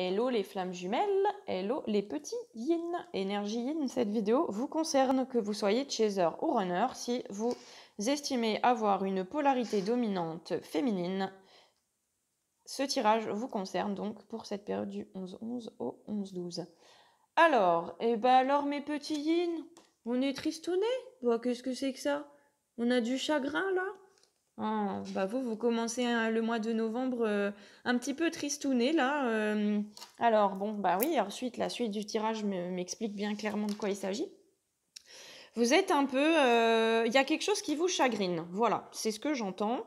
Hello les flammes jumelles, hello les petits yin. Énergie yin, cette vidéo vous concerne, que vous soyez chaser ou runner. Si vous estimez avoir une polarité dominante féminine, ce tirage vous concerne donc pour cette période du 11-11 au 11-12. Alors, alors mes petits yin, on est tristounés? Bah, qu'est-ce que c'est que ça? On a du chagrin là? Oh, bah vous commencez le mois de novembre un petit peu tristouné là. Alors bon, bah oui, ensuite la suite du tirage m'explique bien clairement de quoi il s'agit. Vous êtes un peu... Il y a quelque chose qui vous chagrine, voilà, c'est ce que j'entends.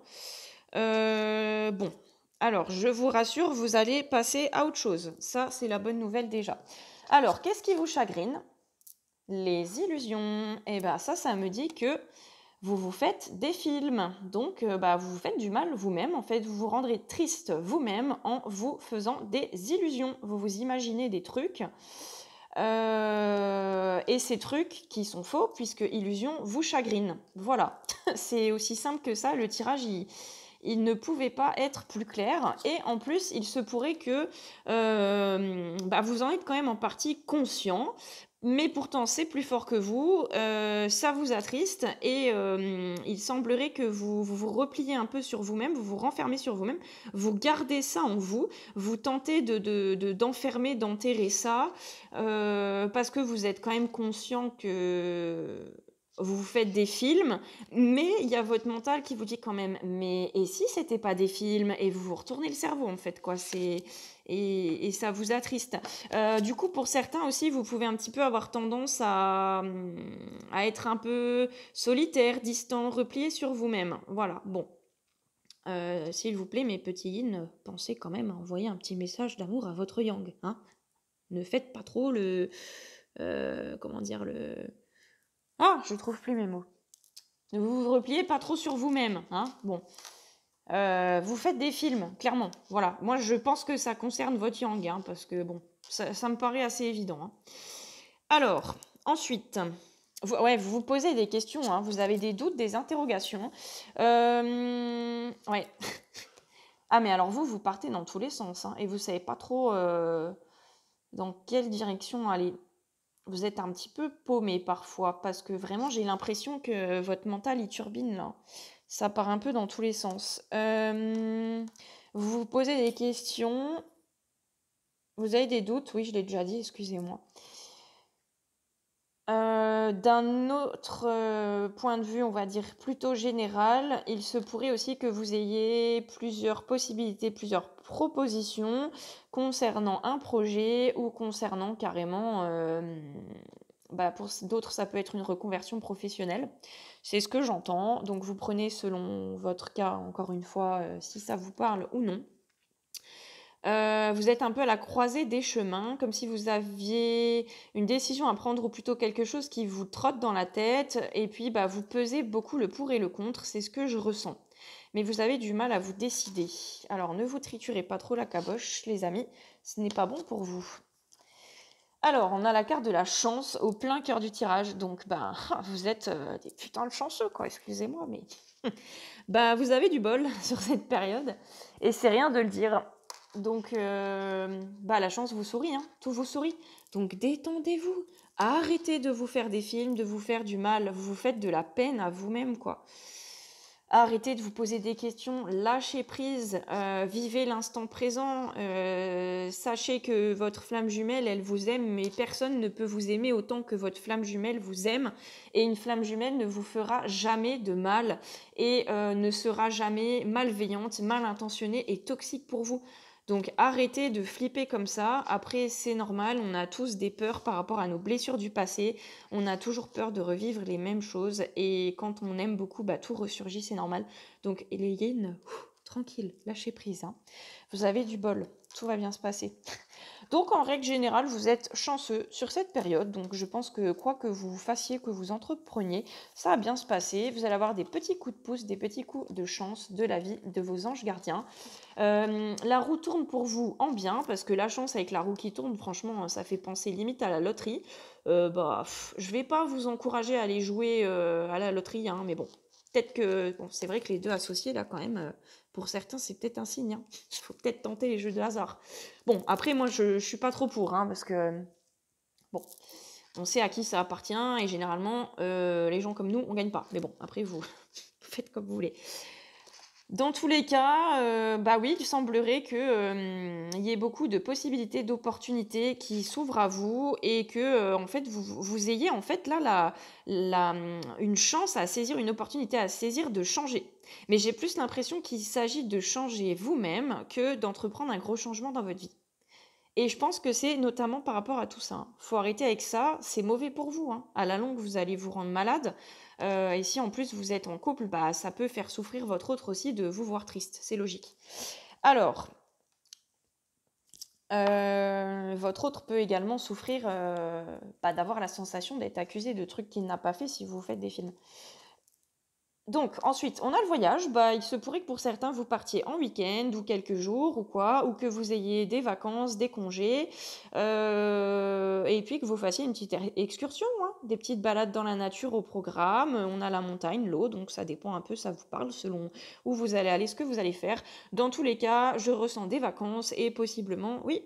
Bon, alors je vous rassure, vous allez passer à autre chose. Ça, c'est la bonne nouvelle déjà. Alors, qu'est-ce qui vous chagrine? Les illusions. Et bah ça me dit que vous vous faites des films, donc vous vous faites du mal vous-même, en fait, vous vous rendrez triste vous-même en vous faisant des illusions. Vous vous imaginez des trucs, et ces trucs qui sont faux, puisque illusion vous chagrine. Voilà, c'est aussi simple que ça, le tirage, il ne pouvait pas être plus clair, et en plus, il se pourrait que vous en êtes quand même en partie conscient, mais pourtant c'est plus fort que vous, ça vous attriste, et il semblerait que vous repliez un peu sur vous-même, vous vous renfermez sur vous-même, vous gardez ça en vous, vous tentez d'enfermer, d'enterrer ça, parce que vous êtes quand même conscient que vous faites des films, mais il y a votre mental qui vous dit quand même, mais et si c'était pas des films? Et vous vous retournez le cerveau en fait, quoi. Et ça vous attriste. Du coup, pour certains aussi, vous pouvez un petit peu avoir tendance à être un peu solitaire, distant, replié sur vous-même. Voilà, bon. S'il vous plaît, mes petits yin, pensez quand même à envoyer un petit message d'amour à votre yang. Hein, ne faites pas trop le... comment dire le... Ah, je trouve plus mes mots. Ne vous repliez pas trop sur vous-même. Hein, bon. Vous faites des films, clairement. Voilà. Moi, je pense que ça concerne votre yang, hein, parce que, bon, ça me paraît assez évident. Hein. Alors, ensuite, vous vous posez des questions, hein, vous avez des doutes, des interrogations. Ouais. Ah, mais alors vous partez dans tous les sens, hein, et vous savez pas trop dans quelle direction aller. Vous êtes un petit peu paumé parfois, parce que vraiment, j'ai l'impression que votre mental, il turbine, là. Ça part un peu dans tous les sens. Vous vous posez des questions. Vous avez des doutes? Oui, je l'ai déjà dit, excusez-moi. D'un autre point de vue, on va dire plutôt général, il se pourrait aussi que vous ayez plusieurs possibilités, plusieurs propositions concernant un projet ou concernant carrément, pour d'autres, ça peut être une reconversion professionnelle. C'est ce que j'entends. Donc, vous prenez selon votre cas, encore une fois, si ça vous parle ou non. Vous êtes un peu à la croisée des chemins, comme si vous aviez une décision à prendre, ou plutôt quelque chose qui vous trotte dans la tête, et puis vous pesez beaucoup le pour et le contre, c'est ce que je ressens. Mais vous avez du mal à vous décider. Alors ne vous triturez pas trop la caboche, les amis, ce n'est pas bon pour vous. Alors, on a la carte de la chance au plein cœur du tirage, donc vous êtes des putains de chanceux, quoi, excusez-moi, mais... vous avez du bol sur cette période, et c'est rien de le dire. Donc, la chance vous sourit, hein, tout vous sourit. Donc, détendez-vous. Arrêtez de vous faire des films, de vous faire du mal. Vous vous faites de la peine à vous-même, quoi. Arrêtez de vous poser des questions. Lâchez prise. Vivez l'instant présent. Sachez que votre flamme jumelle, elle vous aime, mais personne ne peut vous aimer autant que votre flamme jumelle vous aime. Et une flamme jumelle ne vous fera jamais de mal et ne sera jamais malveillante, mal intentionnée et toxique pour vous. Donc arrêtez de flipper comme ça. Après, c'est normal, on a tous des peurs par rapport à nos blessures du passé. On a toujours peur de revivre les mêmes choses. Et quand on aime beaucoup, tout ressurgit, c'est normal. Donc les yin, tranquille, lâchez prise. Hein. Vous avez du bol, tout va bien se passer. Donc en règle générale, vous êtes chanceux sur cette période. Donc je pense que quoi que vous fassiez, que vous entrepreniez, ça va bien se passer. Vous allez avoir des petits coups de pouce, des petits coups de chance de la vie de vos anges gardiens. La roue tourne pour vous en bien, parce que la chance avec la roue qui tourne, franchement, ça fait penser limite à la loterie. Je vais pas vous encourager à aller jouer à la loterie, hein, mais bon, peut-être que c'est vrai que les deux associés là quand même, Pour certains, c'est peut-être un signe, hein. Il faut peut-être tenter les jeux de hasard. Bon, après, moi, je suis pas trop pour, hein, parce que, bon, on sait à qui ça appartient et généralement, les gens comme nous, on gagne pas. Mais bon, après, vous faites comme vous voulez. Dans tous les cas, bah oui, il semblerait que, il y ait beaucoup de possibilités, d'opportunités qui s'ouvrent à vous et que, en fait, vous ayez, en fait, là, une chance à saisir, une opportunité à saisir de changer. Mais j'ai plus l'impression qu'il s'agit de changer vous-même que d'entreprendre un gros changement dans votre vie. Et je pense que c'est notamment par rapport à tout ça, hein. Faut arrêter avec ça, c'est mauvais pour vous, hein. À la longue, vous allez vous rendre malade, et si en plus vous êtes en couple, bah, ça peut faire souffrir votre autre aussi de vous voir triste, c'est logique. Alors, votre autre peut également souffrir, bah, d'avoir la sensation d'être accusé de trucs qu'il n'a pas fait si vous faites des films. Donc ensuite, on a le voyage. Bah, il se pourrait que pour certains, vous partiez en week-end ou quelques jours ou quoi, ou que vous ayez des vacances, des congés, et puis que vous fassiez une petite excursion, hein, des petites balades dans la nature au programme. On a la montagne, l'eau, donc ça dépend un peu, ça vous parle selon où vous allez aller, ce que vous allez faire. Dans tous les cas, je ressens des vacances et possiblement, oui,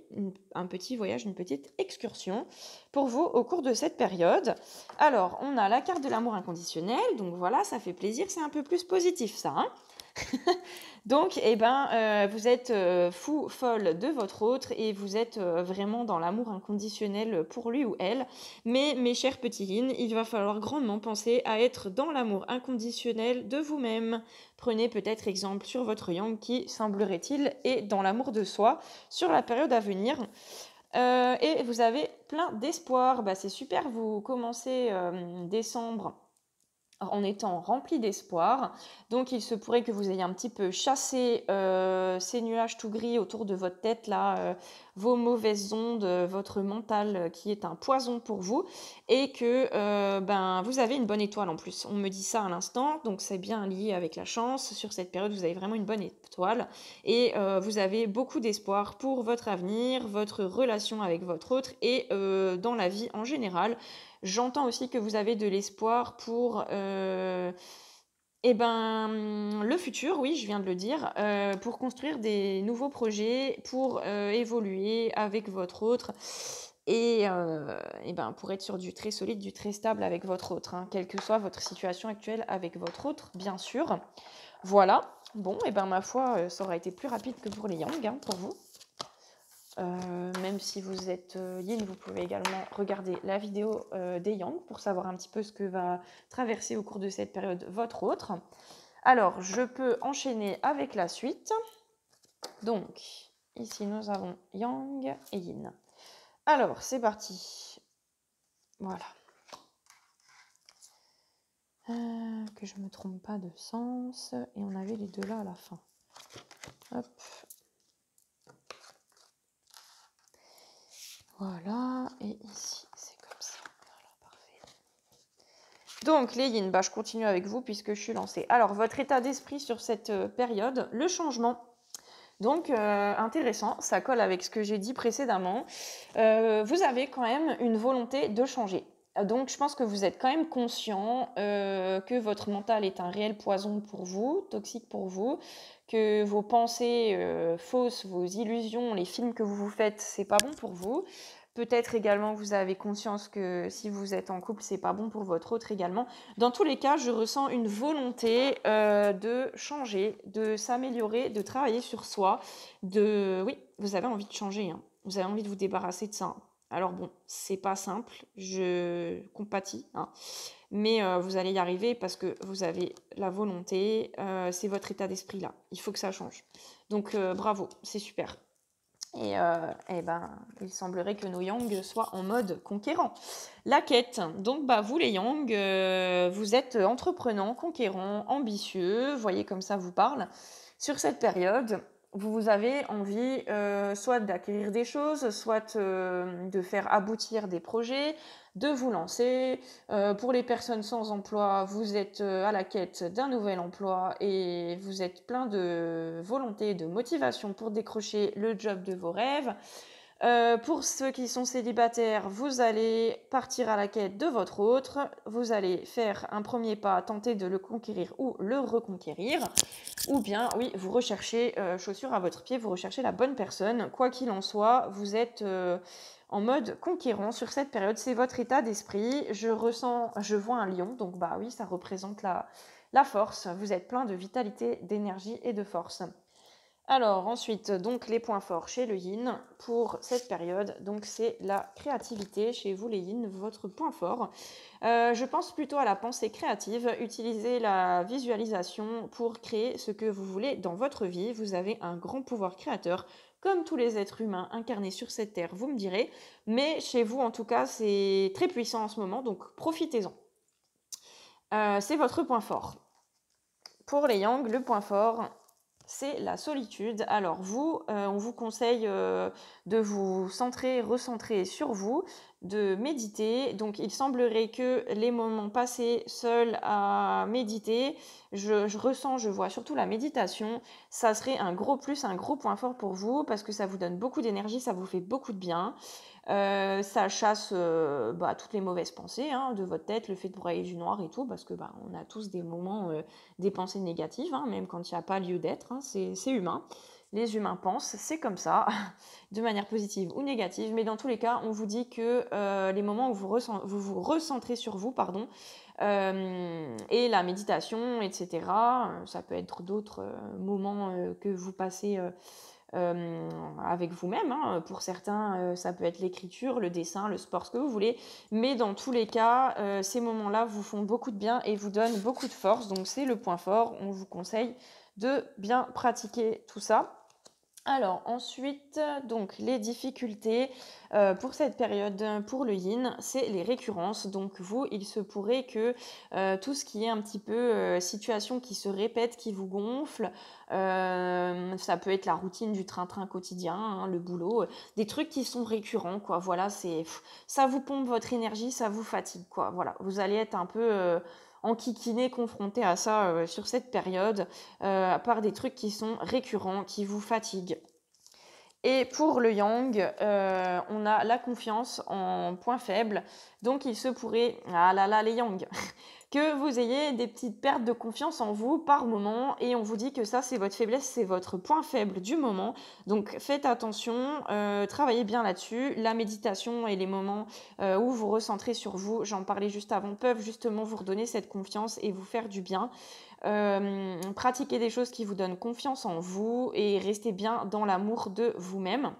un petit voyage, une petite excursion pour vous au cours de cette période. Alors, on a la carte de l'amour inconditionnel, donc voilà, ça fait plaisir, c'est un peu plus positif ça, hein. Donc, eh ben, vous êtes fou, folle de votre autre et vous êtes vraiment dans l'amour inconditionnel pour lui ou elle. Mais mes chers petits yin, il va falloir grandement penser à être dans l'amour inconditionnel de vous-même. Prenez peut-être exemple sur votre yang qui, semblerait-il, est dans l'amour de soi sur la période à venir. Et vous avez plein d'espoir. Bah, c'est super, vous commencez décembre en étant rempli d'espoir. Donc il se pourrait que vous ayez un petit peu chassé ces nuages tout gris autour de votre tête, là, vos mauvaises ondes, votre mental qui est un poison pour vous, et que ben, vous avez une bonne étoile en plus. On me dit ça à l'instant, donc c'est bien lié avec la chance. Sur cette période, vous avez vraiment une bonne étoile, et vous avez beaucoup d'espoir pour votre avenir, votre relation avec votre autre, et dans la vie en général. J'entends aussi que vous avez de l'espoir pour eh ben, le futur, oui, je viens de le dire, pour construire des nouveaux projets, pour évoluer avec votre autre et ben, pour être sur du très solide, du très stable avec votre autre, hein, quelle que soit votre situation actuelle avec votre autre, bien sûr. Voilà. Bon, et ben ma foi, ça aura été plus rapide que pour les Yang, hein, pour vous. Même si vous êtes yin, vous pouvez également regarder la vidéo des yang pour savoir un petit peu ce que va traverser au cours de cette période votre autre. Alors, je peux enchaîner avec la suite. Donc, ici, nous avons yang et yin. Alors, c'est parti. Voilà. Que je ne me trompe pas de sens. Et on avait les deux là à la fin. Hop. Voilà, et ici, c'est comme ça. Voilà, parfait. Donc, les yin, bah, je continue avec vous puisque je suis lancée. Alors, votre état d'esprit sur cette période, le changement. Donc, intéressant, ça colle avec ce que j'ai dit précédemment. Vous avez quand même une volonté de changer. Donc, je pense que vous êtes quand même conscient que votre mental est un réel poison pour vous, toxique pour vous, que vos pensées fausses, vos illusions, les films que vous vous faites, c'est pas bon pour vous. Peut-être également que vous avez conscience que si vous êtes en couple, c'est pas bon pour votre autre également. Dans tous les cas, je ressens une volonté de changer, de s'améliorer, de travailler sur soi. Oui, vous avez envie de changer, hein. Vous avez envie de vous débarrasser de ça. Alors bon, c'est pas simple, je compatis, hein. Mais vous allez y arriver parce que vous avez la volonté, c'est votre état d'esprit là. Il faut que ça change. Donc bravo, c'est super. Et ben, il semblerait que nos yang soient en mode conquérant. La quête. Donc, bah, vous les yang, vous êtes entreprenant, conquérant, ambitieux. Voyez comme ça vous parle. Sur cette période, vous avez envie soit d'acquérir des choses, soit de faire aboutir des projets, de vous lancer. Pour les personnes sans emploi, vous êtes à la quête d'un nouvel emploi et vous êtes plein de volonté et de motivation pour décrocher le job de vos rêves. Pour ceux qui sont célibataires, vous allez partir à la quête de votre autre. Vous allez faire un premier pas, tenter de le conquérir ou le reconquérir. Ou bien, oui, vous recherchez, chaussure à votre pied, vous recherchez la bonne personne. Quoi qu'il en soit, vous êtes, en mode conquérant sur cette période. C'est votre état d'esprit. Je vois un lion, donc bah oui, ça représente la force. Vous êtes plein de vitalité, d'énergie et de force. Alors ensuite, donc les points forts chez le yin pour cette période, donc c'est la créativité chez vous les yin, votre point fort. Je pense plutôt à la pensée créative, utilisez la visualisation pour créer ce que vous voulez dans votre vie. Vous avez un grand pouvoir créateur, comme tous les êtres humains incarnés sur cette terre, vous me direz. Mais chez vous, en tout cas, c'est très puissant en ce moment, donc profitez-en. C'est votre point fort. Pour les yang, le point fort, c'est la solitude. Alors vous, on vous conseille de vous centrer, recentrer sur vous, de méditer. Donc il semblerait que les moments passés seuls à méditer, je ressens, je vois surtout la méditation, ça serait un gros plus, un gros point fort pour vous parce que ça vous donne beaucoup d'énergie, ça vous fait beaucoup de bien. Ça chasse toutes les mauvaises pensées hein, de votre tête, le fait de broyer du noir et tout, parce que on a tous des moments, des pensées négatives, hein, même quand il n'y a pas lieu d'être, hein, c'est humain. Les humains pensent, c'est comme ça, de manière positive ou négative, mais dans tous les cas, on vous dit que les moments où vous vous recentrez sur vous, pardon, et la méditation, etc., ça peut être d'autres moments que vous passez avec vous-même. Hein. Pour certains, ça peut être l'écriture, le dessin, le sport, ce que vous voulez. Mais dans tous les cas, ces moments-là vous font beaucoup de bien et vous donnent beaucoup de force. Donc c'est le point fort. On vous conseille de bien pratiquer tout ça. Alors ensuite, donc les difficultés pour cette période pour le yin, c'est les récurrences. Donc vous, il se pourrait que tout ce qui est un petit peu situation qui se répète, qui vous gonfle, ça peut être la routine du train-train quotidien, hein, le boulot, des trucs qui sont récurrents, quoi. Voilà, ça vous pompe votre énergie, ça vous fatigue, quoi. Voilà, vous allez être un peu enquiquiné, confronté à ça sur cette période, à part des trucs qui sont récurrents, qui vous fatiguent. Et pour le yang, on a la confiance en point faible. Donc il se pourrait, ah là là les yang, que vous ayez des petites pertes de confiance en vous par moment. Et on vous dit que ça c'est votre faiblesse, c'est votre point faible du moment. Donc faites attention, travaillez bien là-dessus. La méditation et les moments où vous recentrez sur vous, j'en parlais juste avant, peuvent justement vous redonner cette confiance et vous faire du bien. Pratiquez des choses qui vous donnent confiance en vous et restez bien dans l'amour de vous-même.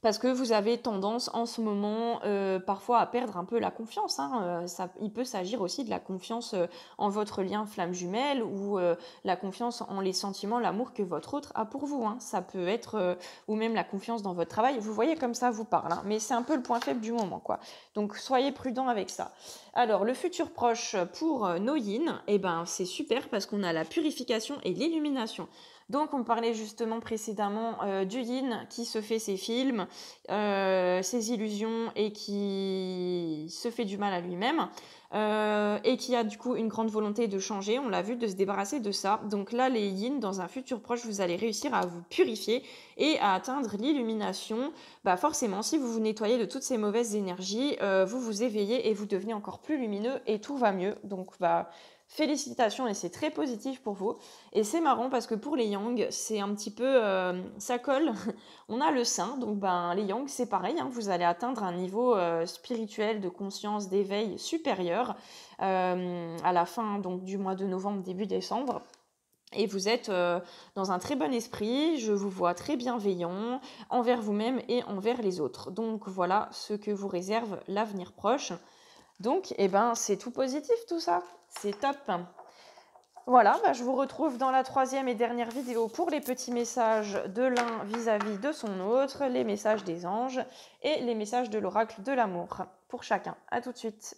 Parce que vous avez tendance en ce moment parfois à perdre un peu la confiance. Hein. Il peut s'agir aussi de la confiance en votre lien flamme jumelle ou la confiance en les sentiments, l'amour que votre autre a pour vous. Hein. Ça peut être, ou même la confiance dans votre travail. Vous voyez comme ça vous parle. Hein. Mais c'est un peu le point faible du moment, quoi. Donc soyez prudent avec ça. Alors le futur proche pour nos yin, eh ben, c'est super parce qu'on a la purification et l'illumination. Donc on parlait justement précédemment du yin qui se fait ses films, ses illusions et qui se fait du mal à lui-même et qui a du coup une grande volonté de changer, on l'a vu, de se débarrasser de ça. Donc là les yin, dans un futur proche, vous allez réussir à vous purifier et à atteindre l'illumination. Bah forcément, si vous vous nettoyez de toutes ces mauvaises énergies, vous vous éveillez et vous devenez encore plus lumineux et tout va mieux. Donc félicitations et c'est très positif pour vous. Et c'est marrant parce que pour les yang, c'est un petit peu, ça colle. On a le sein, donc les yang, c'est pareil. Hein, vous allez atteindre un niveau spirituel de conscience, d'éveil supérieur à la fin donc, du mois de novembre, début décembre. Et vous êtes dans un très bon esprit, je vous vois très bienveillant envers vous-même et envers les autres. Donc voilà ce que vous réserve l'avenir proche. Donc, c'est tout positif tout ça. C'est top. Voilà, je vous retrouve dans la troisième et dernière vidéo pour les petits messages de l'un vis-à-vis de son autre, les messages des anges et les messages de l'oracle de l'amour pour chacun. À tout de suite.